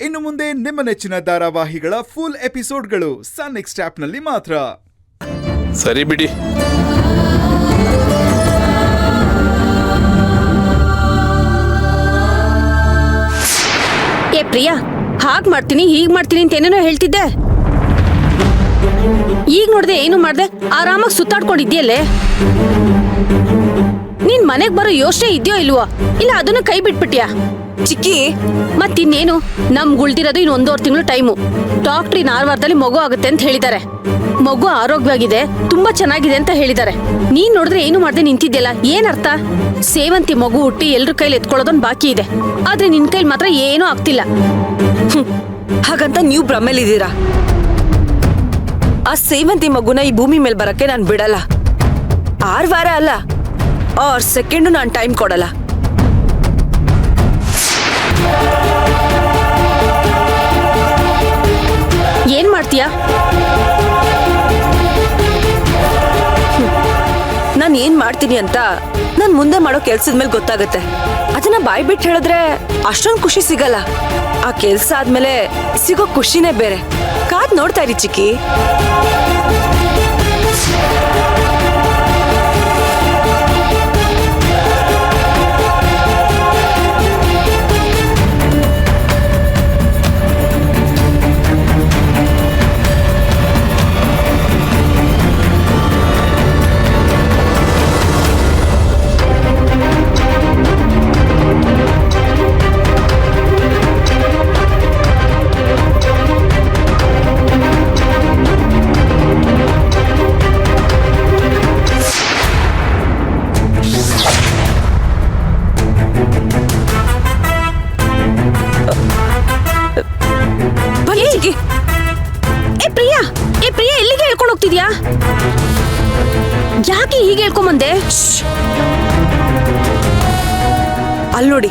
ಇನ್ನು ಮುಂದೆ ನಿಮ್ಮ ನೆಚ್ಚಿನ ಧಾರಾವಾಹಿಗಳ ಫುಲ್ ಎಪಿಸೋಡ್ಗಳು ಸನ್ ನೆಕ್ಸ್ಟ್ ಆಪ್ನಲ್ಲಿ ಮಾತ್ರ. ಸರಿ ಬಿಡಿ. ಏ ಪ್ರಿಯಾ, ಹಾಗ್ ಮಾಡ್ತೀನಿ ಹೀಗ್ ಮಾಡ್ತೀನಿ ಅಂತ ಏನೇನೋ ಹೇಳ್ತಿದ್ದೆ. ಈಗ ನೋಡ್ದೆ ಏನು ಮಾಡ್ದೆ, ಆರಾಮಾಗಿ ಸುತ್ತಾಡ್ಕೊಂಡಿದ್ಯಲ್ಲೇ. ನೀನ್ ಮನೆಗ್ ಬರೋ ಯೋಚನೆ ಇದೆಯೋ ಇಲ್ವೋ, ಇಲ್ಲ ಅದನ್ನ ಕೈ ಬಿಟ್ಬಿಟ್ಯಾ? ಚಿಕ್ಕಿ, ಮತ್ತಿನ್ನೇನು, ನಮ್ಗೆ ಉಳ್ದಿರೋದು ಇನ್ನು 1.5 ತಿಂಗಳು ಟೈಮು. ಡಾಕ್ಟ್ರಿ 4 ವಾರದಲ್ಲಿ ಮಗು ಆಗುತ್ತೆ ಅಂತ ಹೇಳಿದ್ದಾರೆ. ಮಗು ಆರೋಗ್ಯವಾಗಿದೆ, ತುಂಬಾ ಚೆನ್ನಾಗಿದೆ ಅಂತ ಹೇಳಿದ್ದಾರೆ. ನೀನ್ ನೋಡಿದ್ರೆ ಏನು ಮಾಡ್ದೆ ನಿಂತಿದ್ಯಲ್ಲ, ಏನರ್ಥ? ಸೇವಂತಿ ಮಗು ಹುಟ್ಟಿ ಎಲ್ರ ಕೈಲಿ ಎತ್ಕೊಳ್ಳೋದೊಂದು ಬಾಕಿ ಇದೆ, ಆದ್ರೆ ನಿನ್ ಕೈಲಿ ಮಾತ್ರ ಏನೂ ಆಗ್ತಿಲ್ಲ. ಹಾಗಂತ ನೀವು ಭ್ರಮೇಲಿದ್ದೀರಾ? ಆ ಸೇವಂತಿ ಮಗುನ ಈ ಭೂಮಿ ಮೇಲೆ ಬರಕ್ಕೆ ನಾನು ಬಿಡಲ್ಲ. 6 ವಾರ ಅಲ್ಲ, 6 ಸೆಕೆಂಡು ನಾನು ಟೈಮ್ ಕೊಡಲ್ಲ. ಏನ್ ಮಾಡ್ತೀಯಾ? ನಾನು ಏನ್ ಮಾಡ್ತೀನಿ ಅಂತ ನಾನು ಮುಂದೆ ಮಾಡೋ ಕೆಲ್ಸದ ಮೇಲೆ ಗೊತ್ತಾಗುತ್ತೆ. ಅದನ್ನ ಬಾಯ್ ಬಿಟ್ಟು ಹೇಳಿದ್ರೆ ಅಷ್ಟೊಂದು ಖುಷಿ ಸಿಗಲ್ಲ. ಆ ಕೆಲ್ಸ ಆದ್ಮೇಲೆ ಸಿಗೋ ಖುಷಿನೇ ಬೇರೆ. ಕಾದ್ ನೋಡ್ತಾ ಇರಿ ಚಿಕ್ಕಿ. ಯಾಕೆ ಹೀಗೆ ಹೇಳ್ಕೊಂಬಂದೆ? ಅಲ್ಲಿ ನೋಡಿ,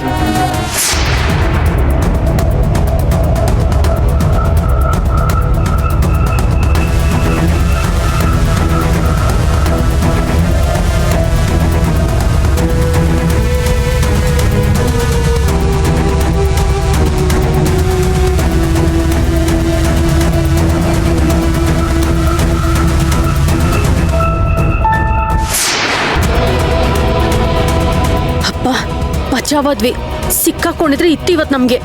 ಬಚಾವಾದ್ವಿ. ಸಿಕ್ಕಾಕೊಂಡಿದ್ರೆ ಇತ್ತು ಇವತ್ತು ನಮ್ಗೆ.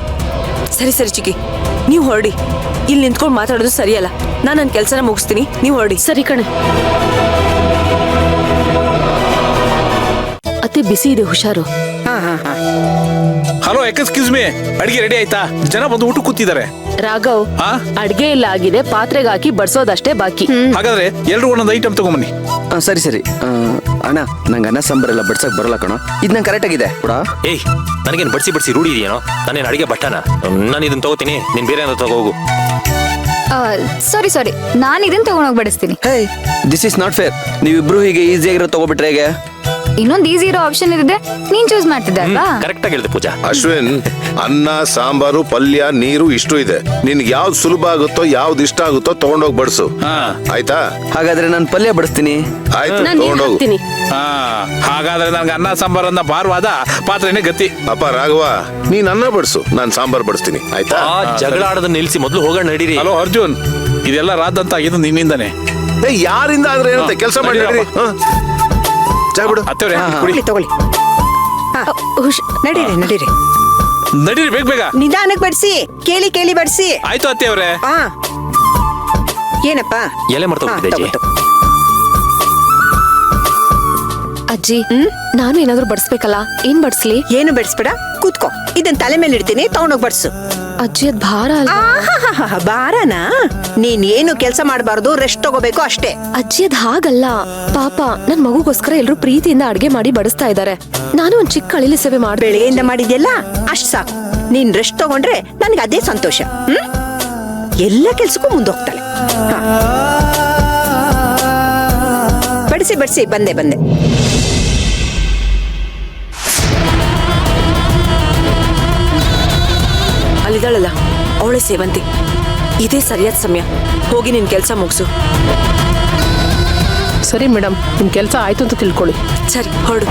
ಸರಿ ಸರಿ ಚಿಕ್ಕಿ, ನೀವು ಹೊರಡಿ. ಇಲ್ಲಿ ನಿಂತ್ಕೊಂಡು ಮಾತಾಡೋದು ಸರಿಯಲ್ಲ. ನಾನು ನನ್ನ ಕೆಲಸನ ಮುಗಿಸ್ತೀನಿ, ನೀವು ಹೊರಡಿ. ಸರಿ ಕಣೆ. ಅತ್ತೆ ಬಿಸಿ ಇದೆ, ಹುಷಾರು. ಹಲೋ, ಎಕ್ಸ್ಕ್ಯೂಸ್ ಮೀ, ಅಡಿಗೆ ರೆಡಿ ಆಯ್ತಾ? ಜನ ಬಂದು ಊಟ ಕೂತಿದ್ದಾರೆ. ರಾಘವ್, ಅಡ್ಗೆ ಎಲ್ಲ ಆಗಿದೆ, ಪಾತ್ರೆಗೆ ಹಾಕಿ ಬಡ್ಸೋದಷ್ಟೇ ಬಾಕಿ. ಹಾಗಾದ್ರೆ ಎಲ್ರು ಒಂದೊಂದು ಐಟಮ್ ತಗೊಂಬನ್ನಿ. ಸರಿ ಸರಿ. ಅಣ್ಣ, ನಂಗೆ ಅನ್ನ ಸಾಂಬಾರ್ ಎಲ್ಲ ಬಡ್ಸಕ್ ಬರಲ್ಲ ಕಣ. ಇದು ನಂಗೆ ಕರೆಕ್ಟ್ ಆಗಿದೆ ಕೂಡ. ಏಯ್, ನನಗೇನು ಬಡ್ಸಿ ರೂಢಿ ಇದೆಯೇನೋ? ನಾನೇನು ಅಡಿಗೆ ಬಟ್ಟನ? ನಾನು ಇದನ್ನ ತಗೋತೀನಿ, ನೀನ್ ಬೇರೆ ಏನಾದ್ರು ತಗೋಗು. ಸಾರಿ, ನಾನು ಇದನ್ನ ತಗೊಂಡೋಗಿ ಬಡಿಸ್ತೀನಿ. ಹೇ, ದಿಸ್ ಇಸ್ ನಾಟ್ ಫೇರ್. ನೀವಿಬ್ರು ಹೀಗೆ ಈಸಿಯಾಗಿರೋ ತಗೋಬಿಟ್ರೆ ಹೇಗೆ? ಇನ್ನೊಂದು ಈಸಿ ಇರೋ ಆಪ್ಷನ್ ಇರುತ್ತೆ, ನೀನ್ ಚೂಸ್ ಮಾಡ್ತಿದ್ದೆ ಅಲ್ವಾ? ಕರೆಕ್ಟ್ ಆಗಿ ಹೇಳಿದೆ ಪೂಜಾ. ಅಶ್ವಿನ್, ಅನ್ನ ಸಾಂಬಾರು ಪಲ್ಯ ನೀರು ಇಷ್ಟು ಇದೆ. ನಿನ್ಗೆ ಯಾವ್ದು ಸುಲಭ ಆಗುತ್ತೋ ಯಾವ್ದು ಇಷ್ಟ ಆಗುತ್ತೋ ತಗೊಂಡೋಗಿ ಬಡಿಸು, ಆಯ್ತಾ? ಹಾಗಾದ್ರೆ ನಾನು ಪಲ್ಯ ಬಡಿಸ್ತೀನಿ. ಆಯ್ತು, ತಗೊಂಡೋಗು. ಹಾಗಾದ್ರೆ ನನ್ಗೆ ಅನ್ನ ಸಾಂಬಾರನ್ನ ಭಾರವಾದ ಪಾತ್ರೆನೇ ಗತಿ. ಅಪ್ಪ ರಾಘವ, ನೀನ್ ಅನ್ನ ಬಡಿಸು, ನಾನ್ ಸಾಂಬಾರ್ ಬಡಿಸ್ತೀನಿ, ಆಯ್ತಾ? ಜಗಳ ಆಡೋದನ್ನ ನಿಲ್ಸಿ ಮೊದಲು ಹೋಗೋಣ ನಡೀರಿ. ಹಲೋ ಅರ್ಜುನ್, ಇದೆಲ್ಲ ರಾದಂತ ಆಗಿದ್ದು ನಿನ್ನಿಂದಾನೆ. ಯಾರಿಂದ ಆದ್ರೆ ಏನಂತೆ, ಕೆಲಸ ಮಾಡಿ. ತಗೊಳ್ಳಿ. ನಡೀರಿ ನಡೀರಿ, ಬೇಗ ನಿಧಾನಕ್ಕೆ ಬಡ್ಸಿ, ಕೇಳಿ ಬಡ್ಸಿ. ಆಯ್ತು ಅತ್ತೆ ಅವ್ರೆ. ಏನಪ್ಪ ಎಲೆ ಮಾಡ್ತಾ ಅಜ್ಜಿ, ನಾನು ಏನಾದ್ರೂ ಬಡಿಸ್ಬೇಕಲ್ಲ, ಏನ್ ಬಡಿಸ್ಲಿ? ಏನು ಬಡಿಸ್ಬೇಡ, ಕೂತ್ಕೋ. ಇದನ್ ತಲೆ ಮೇಲೆ ಇಡ್ತೀನಿ, ತಗೊಂಡೋಗಿ ಬಡ್ಸು. ಅಜ್ಜಿ, ಅದ್ ಭಾರ ಅಲ್ಲ. ಭಾರನಾ? ನೀನ್ ಏನು ಕೆಲಸ ಮಾಡಬಾರ್ದು, ರೆಸ್ಟ್ ತಗೋಬೇಕು ಅಷ್ಟೇ. ಅಜ್ಜಿ, ಅದ್ ಹಾಗಲ್ಲ. ಪಾಪ ನನ್ ಮಗುಗೋಸ್ಕರ ಎಲ್ರು ಪ್ರೀತಿಯಿಂದ ಅಡ್ಗೆ ಮಾಡಿ ಬಡಿಸ್ತಾ ಇದಾರೆ. ನಾನು ಒಂದ್ ಚಿಕ್ಕ ಅಳಿಲಿ ಸೇವೆ ಮಾಡಿ ಬೆಳೆಯಿಂದ ಮಾಡಿದ್ಯಲ್ಲ, ಅಷ್ಟ್ ಸಾಕು. ನೀನ್ ರೆಸ್ಟ್ ತಗೊಂಡ್ರೆ ನನ್ಗೆ ಅದೇ ಸಂತೋಷ. ಎಲ್ಲ ಕೆಲ್ಸಕ್ಕೂ ಮುಂದೋಗ್ತಾಳೆ. ಬಡಿಸಿ ಬಂದೆ. ಅಲ್ಲಿದ್ದಾಳಲ್ಲ, ಅವಳೆ ಸೇವಂತಿ. ಇದೇ ಸರಿಯಾದ ಸಮಯ, ಹೋಗಿ ನಿನ್ ಕೆಲಸ ಮುಗಿಸು. ಸರಿ ಮೇಡಮ್, ನಿಮ್ ಕೆಲಸ ಆಯ್ತು ಅಂತ ತಿಳ್ಕೊಳ್ಳಿ. ಸರಿ, ಹೊರಡು.